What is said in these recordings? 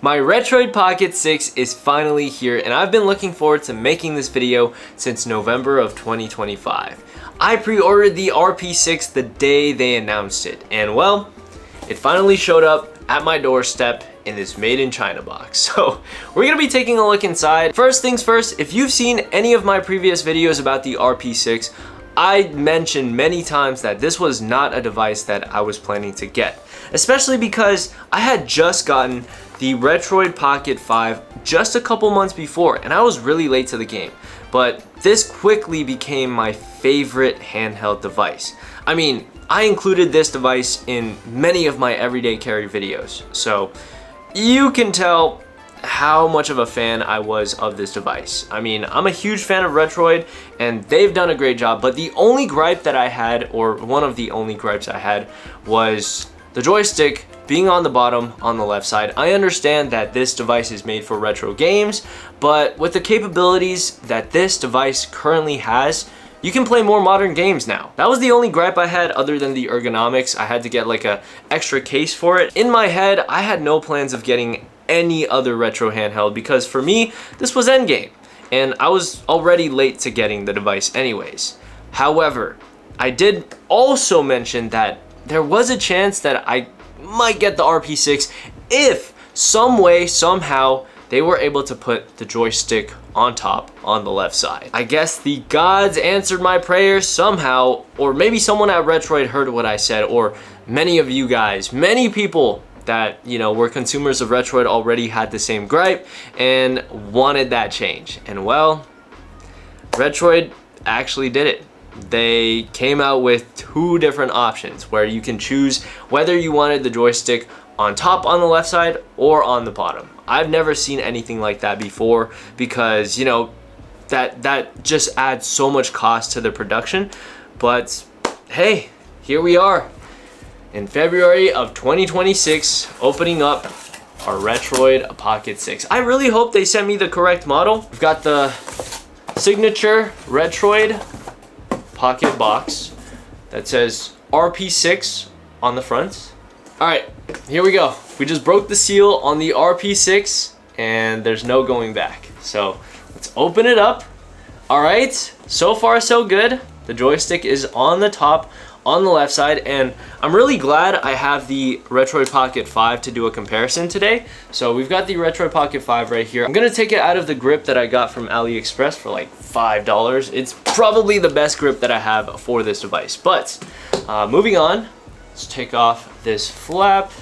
My Retroid Pocket 6 is finally here, and I've been looking forward to making this video since November of 2025. I pre-ordered the RP6 the day they announced it, and well, it finally showed up at my doorstep in this made in China box. So we're gonna be taking a look inside. First things first, if you've seen any of my previous videos about the RP6, I mentioned many times that this was not a device that I was planning to get, especially because I had just gotten the Retroid Pocket 5 just a couple months before, and I was really late to the game. But this quickly became my favorite handheld device. I mean, I included this device in many of my everyday carry videos, so you can tell how much of a fan I was of this device. I mean, I'm a huge fan of Retroid, and they've done a great job, but the only gripe that I had, or one of the only gripes I had, was the joystick being on the bottom on the left side. I understand that this device is made for retro games, but with the capabilities that this device currently has, you can play more modern games now. That was the only gripe I had other than the ergonomics. I had to get like a extra case for it. In my head, I had no plans of getting any other retro handheld because for me, this was endgame, and I was already late to getting the device anyways. However, I did also mention that there was a chance that I might get the RP6 if some way, somehow, they were able to put the joystick on top on the left side. I guess the gods answered my prayers somehow, or maybe someone at Retroid heard what I said, or many of you guys, many people that, you know, were consumers of Retroid already had the same gripe and wanted that change. And well, Retroid actually did it. They came out with two different options where you can choose whether you wanted the joystick on top on the left side or on the bottom. I've never seen anything like that before because, you know, that just adds so much cost to the production. But hey, here we are in February of 2026, opening up our Retroid Pocket 6. I really hope they sent me the correct model. We've got the signature Retroid Pocket box that says RP6 on the front. All right, here we go. We just broke the seal on the RP6 and there's no going back. So let's open it up. All right, so far so good. The joystick is on the top on the left side, and I'm really glad I have the Retroid Pocket 5 to do a comparison today. So we've got the Retroid Pocket 5 right here. I'm gonna take it out of the grip that I got from AliExpress for like $5. It's probably the best grip that I have for this device. But moving on, let's take off this flap,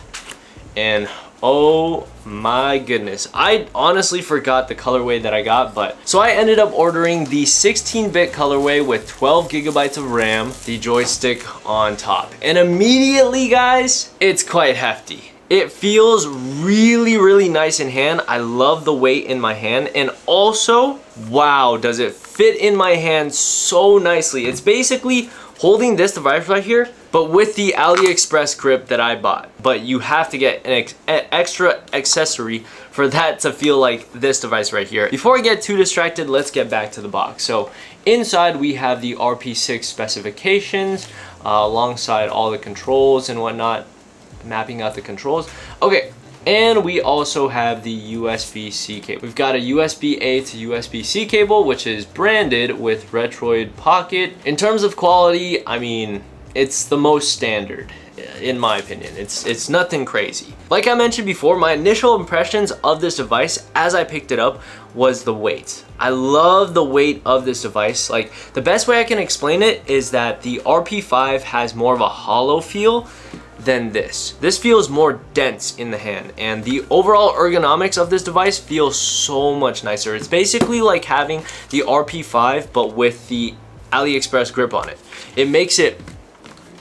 and oh my goodness, I honestly forgot the colorway that I got, but so I ended up ordering the 16-bit colorway with 12 gigabytes of RAM, the joystick on top, and immediately guys, it's quite hefty. It feels really nice in hand. I love the weight in my hand, and also, wow, does it fit in my hand so nicely. It's basically holding this device right here, but with the AliExpress grip that I bought. But you have to get an extra accessory for that to feel like this device right here. Before I get too distracted, let's get back to the box. So inside we have the RP6 specifications alongside all the controls and whatnot, mapping out the controls. Okay, and we also have the USB-C cable. We've got a USB-A to USB-C cable, which is branded with Retroid Pocket. In terms of quality, I mean, it's the most standard, in my opinion. It's nothing crazy. Like I mentioned before, my initial impressions of this device as I picked it up was the weight. I love the weight of this device. Like, the best way I can explain it is that the RP5 has more of a hollow feel than this. This feels more dense in the hand, and the overall ergonomics of this device feels so much nicer. It's basically like having the RP5 but with the AliExpress grip on it. It makes it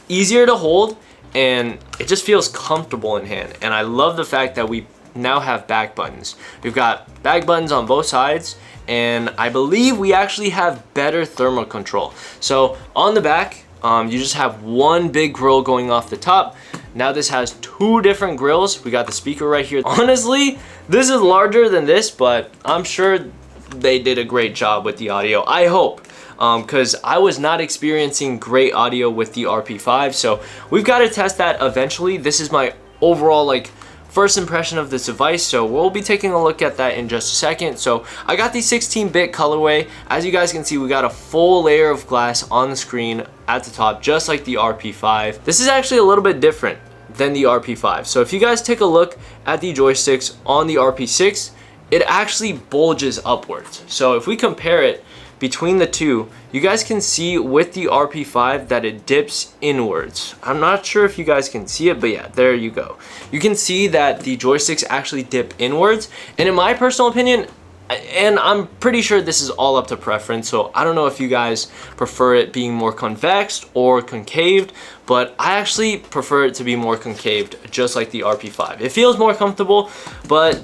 easier to hold, and it just feels comfortable in hand. And I love the fact that we now have back buttons. We've got back buttons on both sides, and I believe we actually have better thermal control. So on the back, you just have one big grill going off the top. Now this has two different grills. We got the speaker right here. Honestly, this is larger than this, but I'm sure they did a great job with the audio. I hope, because I was not experiencing great audio with the RP5. So we've got to test that eventually. This is my overall like first impression of this device, so we'll be taking a look at that in just a second. So I got the 16-bit colorway. As you guys can see, we got a full layer of glass on the screen at the top, just like the RP5. This is actually a little bit different than the RP5. So if you guys take a look at the joysticks on the RP6, it actually bulges upwards. So if we compare it between the two, you guys can see with the RP5 that it dips inwards. I'm not sure if you guys can see it, but yeah, there you go. You can see that the joysticks actually dip inwards, and in my personal opinion, and I'm pretty sure this is all up to preference, so I don't know if you guys prefer it being more convex or concaved, but I actually prefer it to be more concaved, just like the RP5. It feels more comfortable, but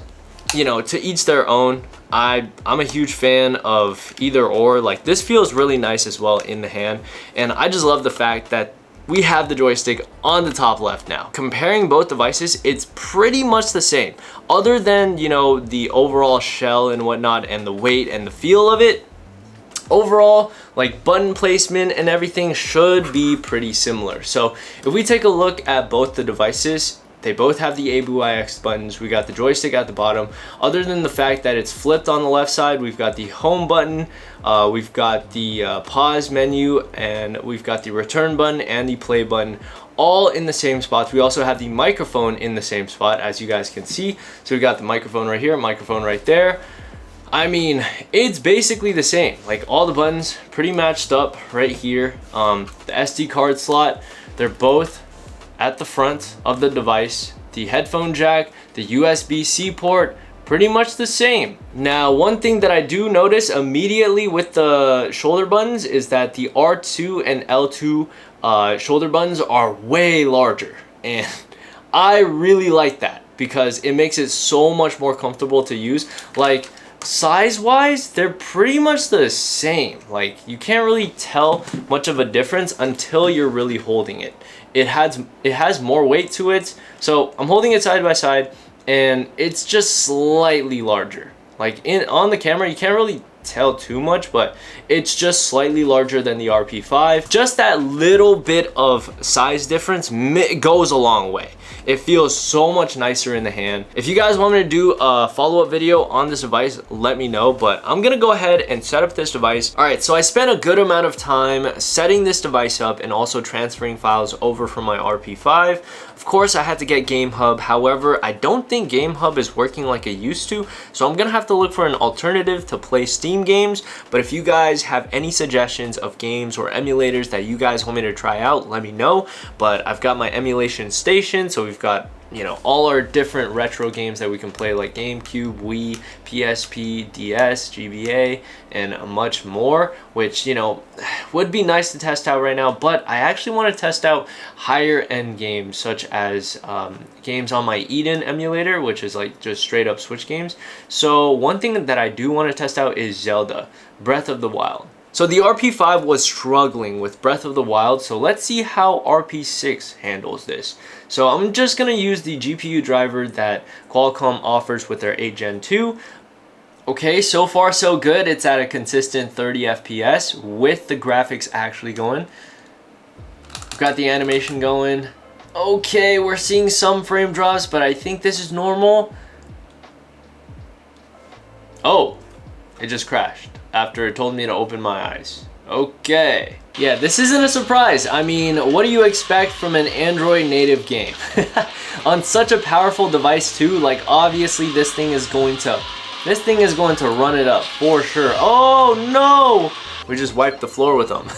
you know, to each their own. I'm a huge fan of either or. Like, this feels really nice as well in the hand, and I just love the fact that we have the joystick on the top left now. Comparing both devices, it's pretty much the same, other than, you know, the overall shell and whatnot and the weight and the feel of it. Overall, like, button placement and everything should be pretty similar. So if we take a look at both the devices, they both have the ABYX buttons. We got the joystick at the bottom. Other than the fact that it's flipped on the left side, we've got the home button, we've got the pause menu, and we've got the return button and the play button, all in the same spots. We also have the microphone in the same spot, as you guys can see. So we got the microphone right here, microphone right there. I mean, it's basically the same. Like, all the buttons pretty matched up right here. The SD card slot, they're both at the front of the device. The headphone jack, the USB-C port, pretty much the same. Now, one thing that I do notice immediately with the shoulder buttons is that the R2 and L2 shoulder buttons are way larger, and I really like that because it makes it so much more comfortable to use. Like, size-wise, they're pretty much the same. Like, you can't really tell much of a difference until you're really holding it. It has more weight to it, so I'm holding it side by side, and it's just slightly larger. Like, on the camera, you can't really tell too much, but it's just slightly larger than the RP5. Just that little bit of size difference goes a long way. It feels so much nicer in the hand. If you guys want me to do a follow-up video on this device, let me know, but I'm gonna go ahead and set up this device. All right, so I spent a good amount of time setting this device up and also transferring files over from my RP5. Of course, I had to get GameHub. However, I don't think GameHub is working like it used to, so I'm gonna have to look for an alternative to play Steam games. But if you guys have any suggestions of games or emulators that you guys want me to try out, let me know. But I've got my emulation station, so we've got, you know, all our different retro games that we can play, like GameCube, Wii, PSP, DS, GBA, and much more, which, you know, would be nice to test out right now. But I actually want to test out higher end games, such as games on my Eden emulator, which is like just straight up Switch games. So one thing that I do want to test out is Zelda Breath of the Wild. So the RP5 was struggling with Breath of the Wild, so let's see how RP6 handles this. So I'm just going to use the GPU driver that Qualcomm offers with their 8 Gen 2. Okay, so far so good. It's at a consistent 30 FPS with the graphics actually going. We've got the animation going. Okay, we're seeing some frame drops, but I think this is normal. Oh, it just crashed after it told me to open my eyes. Okay. Yeah, this isn't a surprise. I mean, what do you expect from an Android native game? On such a powerful device too, like, obviously this thing is going to run it up for sure. Oh no! We just wiped the floor with them.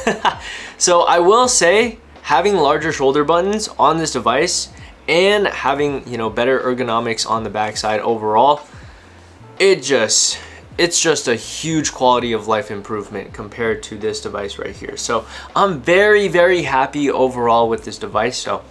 So I will say, having larger shoulder buttons on this device and having, you know, better ergonomics on the backside overall, it's just a huge quality of life improvement compared to this device right here. So I'm very, very happy overall with this device. So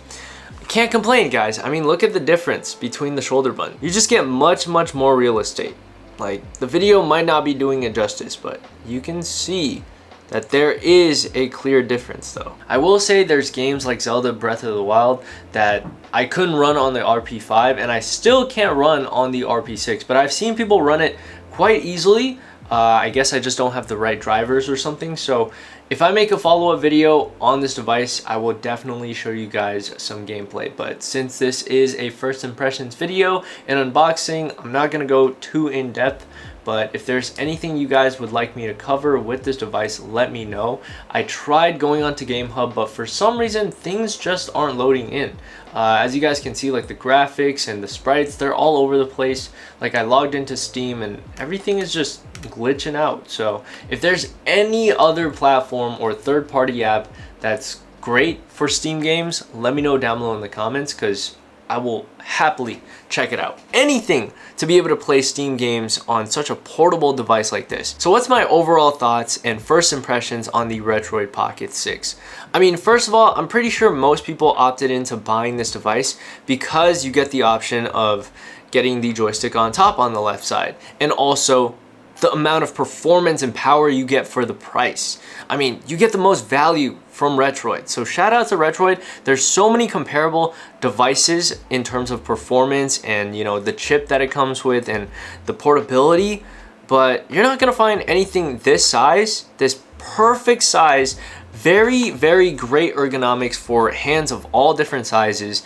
can't complain, guys. I mean, look at the difference between the shoulder button. You just get much, much more real estate. Like, the video might not be doing it justice, but you can see that there is a clear difference though. I will say there's games like Zelda Breath of the Wild that I couldn't run on the RP5, and I still can't run on the RP6, but I've seen people run it quite easily. I guess I just don't have the right drivers or something. So If I make a follow-up video on this device, I will definitely show you guys some gameplay. But since this is a first impressions video and unboxing, I'm not going to go too in depth. But if there's anything you guys would like me to cover with this device, let me know. I tried going onto GameHub, but for some reason, things just aren't loading in. As you guys can see, like the graphics and the sprites, they're all over the place. Like I logged into Steam and everything is just glitching out. So if there's any other platform or third-party app that's great for Steam games, let me know down below in the comments, because I will happily check it out. Anything to be able to play Steam games on such a portable device like this. So what's my overall thoughts and first impressions on the Retroid Pocket 6? I mean, first of all, I'm pretty sure most people opted into buying this device because you get the option of getting the joystick on top on the left side, and also the amount of performance and power you get for the price. I mean, you get the most value from Retroid. So shout out to Retroid. There's so many comparable devices in terms of performance and, you know, the chip that it comes with and the portability, but you're not gonna find anything this size, this perfect size, very, very great ergonomics for hands of all different sizes,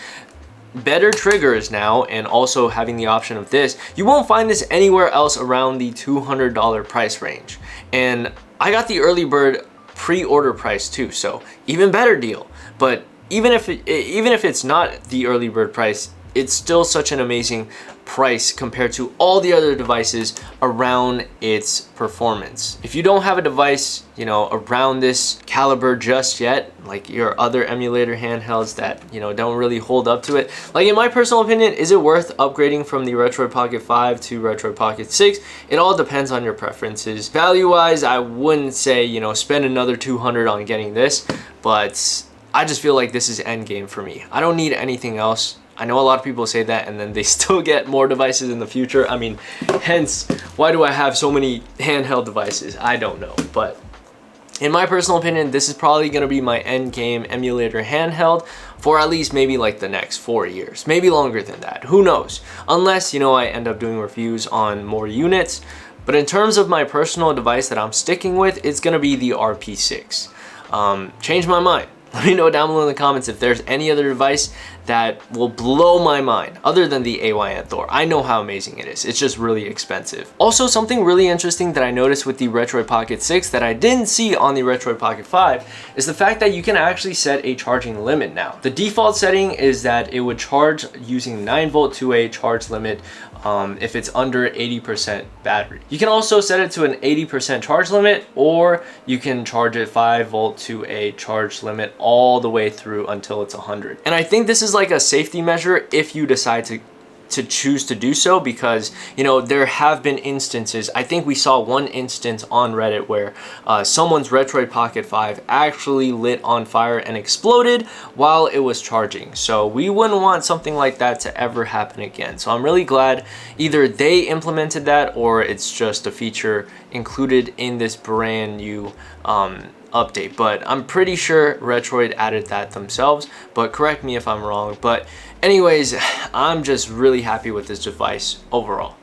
better triggers now, and also having the option of this. You won't find this anywhere else around the $200 price range. And I got the early bird pre-order price too, so even better deal. But even if it's not the early bird price, it's still such an amazing price compared to all the other devices around its performance. If you don't have a device, you know, around this caliber just yet, like your other emulator handhelds that, you know, don't really hold up to it, like in my personal opinion, is it worth upgrading from the Retroid Pocket 5 to Retroid Pocket 6? It all depends on your preferences. Value-wise, I wouldn't say, you know, spend another $200 on getting this, but I just feel like this is endgame for me. I don't need anything else. I know a lot of people say that and then they still get more devices in the future. I mean, hence, why do I have so many handheld devices? I don't know. But in my personal opinion, this is probably going to be my end game emulator handheld for at least maybe like the next 4 years. Maybe longer than that. Who knows? Unless, you know, I end up doing reviews on more units. But in terms of my personal device that I'm sticking with, it's going to be the RP6. Changed my mind. Let me know down below in the comments if there's any other device that will blow my mind other than the AY Thor. I know how amazing it is. It's just really expensive. Also, something really interesting that I noticed with the Retroid Pocket 6 that I didn't see on the Retroid Pocket 5 is the fact that you can actually set a charging limit now. The default setting is that it would charge using 9-volt to a charge limit if it's under 80% battery. You can also set it to an 80% charge limit, or you can charge it 5-volt to a charge limit all the way through until it's 100. And I think this is like a safety measure if you decide to choose to do so, because, you know, there have been instances, I think we saw one instance on Reddit where someone's Retroid Pocket 5 actually lit on fire and exploded while it was charging. So we wouldn't want something like that to ever happen again. So I'm really glad either they implemented that or it's just a feature included in this brand new update. But I'm pretty sure Retroid added that themselves, but correct me if I'm wrong. But anyways, I'm just really happy with this device overall.